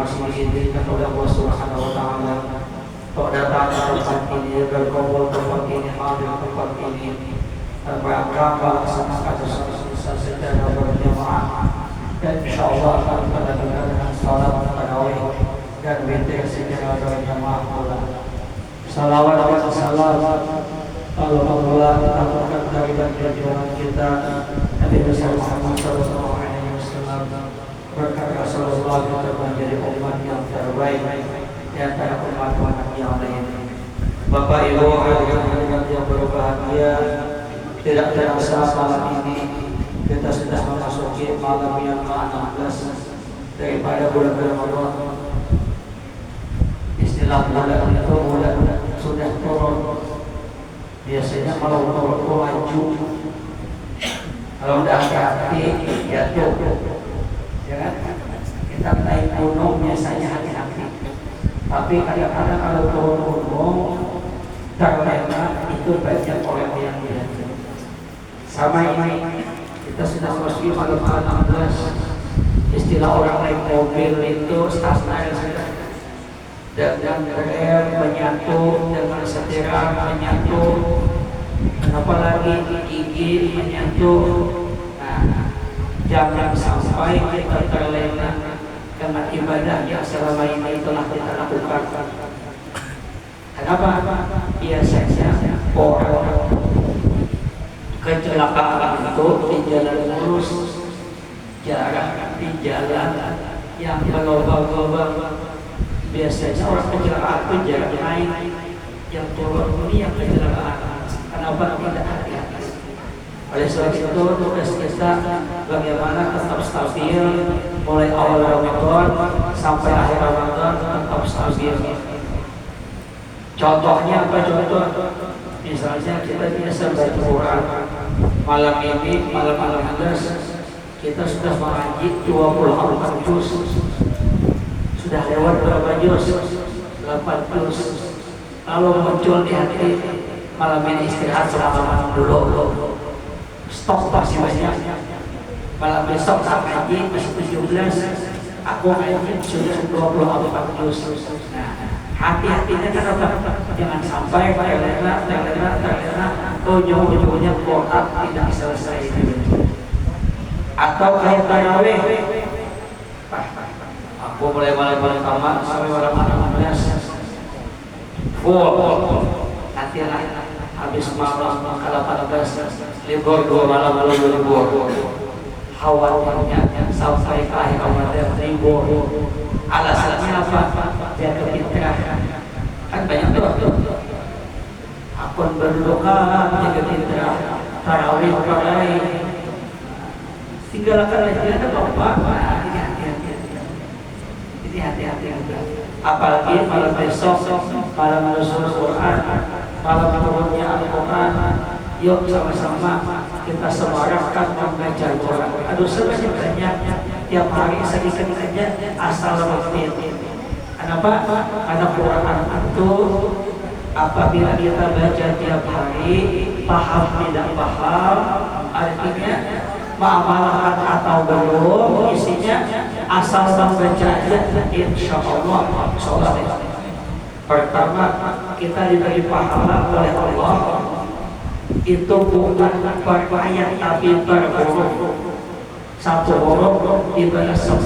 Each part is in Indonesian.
masih diizinkan oleh Allah Subhanahu wa taala untuk datang ke tempat ini, berkumpul tempat ini, hadir tempat ini, merangkap melaksanakan sholat secara berjamaah, dan insyaallah akan pada dengan salat tarawih dan witir secara berjamaah pula. Salawat dan salam Alhamdulillah kita dari perjuangan kita Nabi Muhammad sallallahu alaihi wasallam, berkat Rasulullah kita menjadi umat yang terbaik di antara umat-umat yang lain. Bapak Ibu hadirin yang berbahagia, tidak terasa malam ini kita sudah memasuki malam yang ke-16 daripada bulan Ramadan. Istilah bulan itu bulan sudah turun. Biasanya kalau turun itu maju, kalau udah hati-hati jatuh, ya kan? Kita naik gunung biasanya hati-hati, tapi kadang-kadang kalau turun gunung terlena itu banyak orang yang tidak. Sama ini kita sudah memasuki malam ke-16. Istilah orang naik mobil itu stasiun sudah dan rem menyatu dengan setirang menyatu, apalagi gigi menyatu. Nah, jangan sampai kita terlena dengan ibadah yang selama ini telah kita lakukan. Kenapa? Biasanya orang kecelakaan itu di jalan lurus, jarak di jalan yang berlobang-lobang. Biasanya orang kecelakaan itu jarak naik, yang turun ini yang kecelakaan. Kenapa tidak hati-hati? Oleh sebab itu tugas kita bagaimana tetap stabil mulai awal Ramadan sampai akhir Ramadan, tetap stabil. Contohnya apa contoh? Misalnya kita biasa baca Quran, malam ini malam 16 kita sudah mengaji 24 juz. Sudah lewat berapa juz? 8 juz. Kalau muncul di hati malam ini istirahat selama dulu, stok masih banyak. Malam besok tak ngaji masih 17, aku ngaji sudah 24 juz. Nah, hati-hatinya kenapa? Jangan sampai terlena, ujung-ujungnya Quran tidak selesai. Atau kayak tarawih, aku mulai tamat sampai malam 16 full. Nanti habis malam ke 18 libur 2 malam lalu libur. Khawatirnya sampai ke akhir Ramadan libur. Alasannya apa? Dia kepintaran. Kan banyak tuh akun berdoa jaga pintar tarawih tinggalkan lagi ada bapak. Ini hati-hati. Apalagi malam besok, malam nuzul Quran, malam turunnya Al-Quran. Yuk sama-sama kita semarakkan membaca Quran. Aduh sebanyak-banyak tiap hari sedikit saja asal rutin. Kenapa? Karena Quran itu apabila kita baca tiap hari, paham tidak paham, artinya mengamalkan atau belum, isinya asal membaca aja, insya Allah sholat. Pertama, kita diberi pahala oleh Allah itu bukan per ayat tapi per huruf. Satu huruf dibalas 10.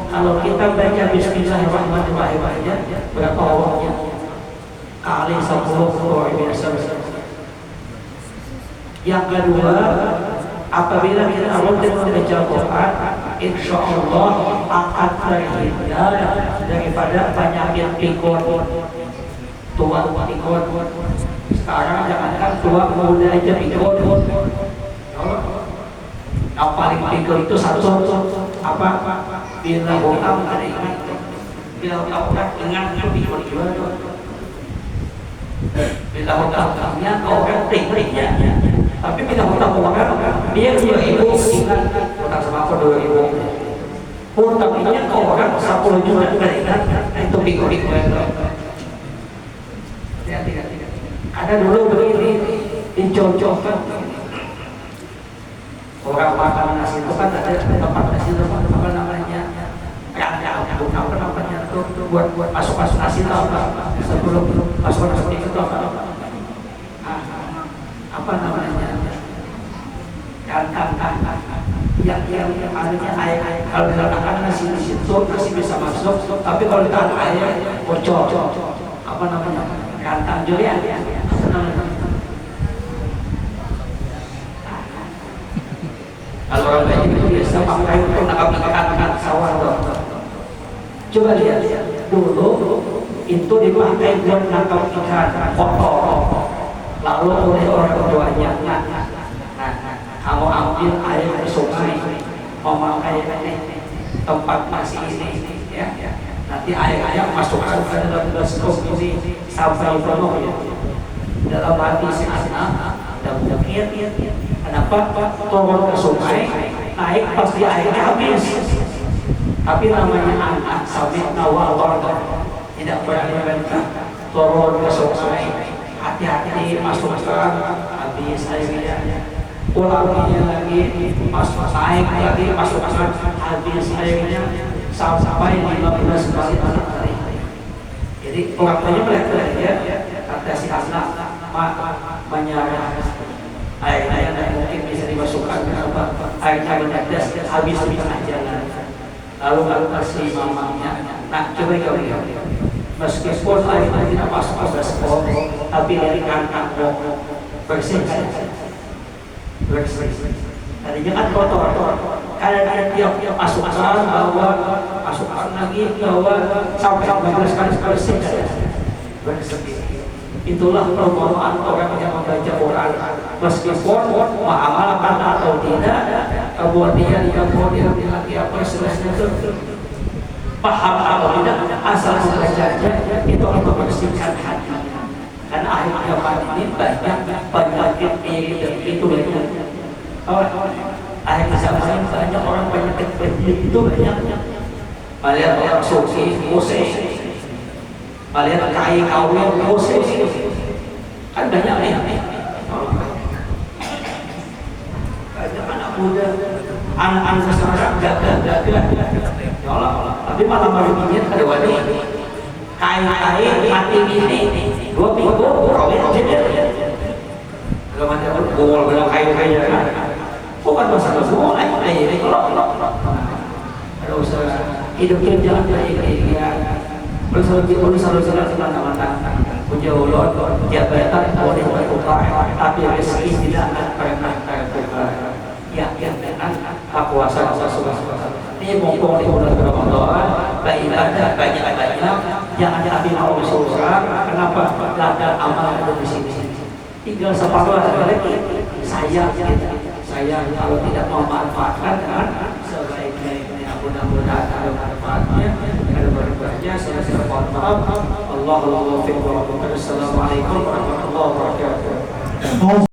Kalau kita baca Bismillahirrahmanirrahim aja, berapa hurufnya? Kali 10 luar biasa. Yang kedua, apabila kita rutin membaca Quran, insya Allah akan terhindar daripada penyakit pikun. Tua pikun. Sekarang jangankan tua, muda aja pikun. Yang paling pikun itu satu apa? Bila hutang ada ini. Bila hutang dengan pikun juga. Bila hutangnya orang tingginya. Tapi bila hutang orang dia 2.000 ingat hutang sama aku 2.000. Hutangnya ke orang 10 juta ingat itu pikun. Ada dulu begini dicocokkan orang makan nasi itu kan ada tempat nasi itu apa namanya rangka bukan apa buat masuk nasi tahu nggak? Sebelum masuk nasi itu apa namanya? Kantang yang akhirnya air kalau diletakkan nasi di situ nasi bisa masuk, tapi kalau ditahan air bocor. Apa namanya? Kantang Julian. Apa namanya? Kalau orang baik itu biasa pakai untuk menangkap sawah. Coba lihat dulu itu dipakai buat menangkap ikan kotor, lalu oleh orang tuanya. Kamu ambil air ke sungai, memakai tempat nasi ini, ya. Nanti air masukkan ke dalam gelas kopi ini sampai penuh ya. Dalam hati si anak dan mikir, kenapa turun ke sungai, naik pasti airnya habis. Tapi namanya anak sabit nawal tidak berani membantah, turun ke sungai, hati-hati masukkan habis airnya. Ulanginya lagi, naik lagi, masukkan habis airnya sampai 15 kali hari. Jadi orang tuanya melihat ya, kata si anak menyerah airnya yang mungkin bisa dimasukkan ke apa, airnya menetes habis di tengah jalan. Lalu kasih mamanya, nah coba kau lihat, meskipun airnya tidak masuk ke baskom, tapi dari kantang bersih. Tadinya kan kotor, kadang-kadang tiap masukkan bawa, masukkan lagi bawa sampai 15 kali bersih. Itulah permohonan orang yang membaca Quran, meskipun mengamalkan atau tidak, kemudian lagi apa selesai itu paham atau tidak, asal belajarnya itu untuk membersihkan hati. Karena akhir zaman ini banyak penyakit itu banyak. Akhir zaman ini banyak orang penyakit itu banyak. Melihat orang suci, musik, melihat kain kawin, musik, kan banyak nih. Banyak anak muda, anak-anak sekarang gagal. Ya Allah, tapi malah baru ada wanita. Kain mati ini 2 minggu kawin jadi kalau mati apa gol bilang kain bukan masalah semua ini kalau ada usaha hidup kita jalan baik ya selalu semata-mata punya ulun jabatan boleh bertukar tapi rezeki tidak akan pernah tertukar ya dengan kuasa ini mumpung di bulan Ramadan beribadah banyak-banyak, jangan diambil oleh seorang. Kenapa? Ladang amal ada di sini. Tinggal separuh lagi. Saya kalau tidak memanfaatkan kan sebaik-baiknya, mudah-mudahan ada manfaatnya, ada berkahnya. Saya mohon maaf. Assalamualaikum warahmatullahi wabarakatuh.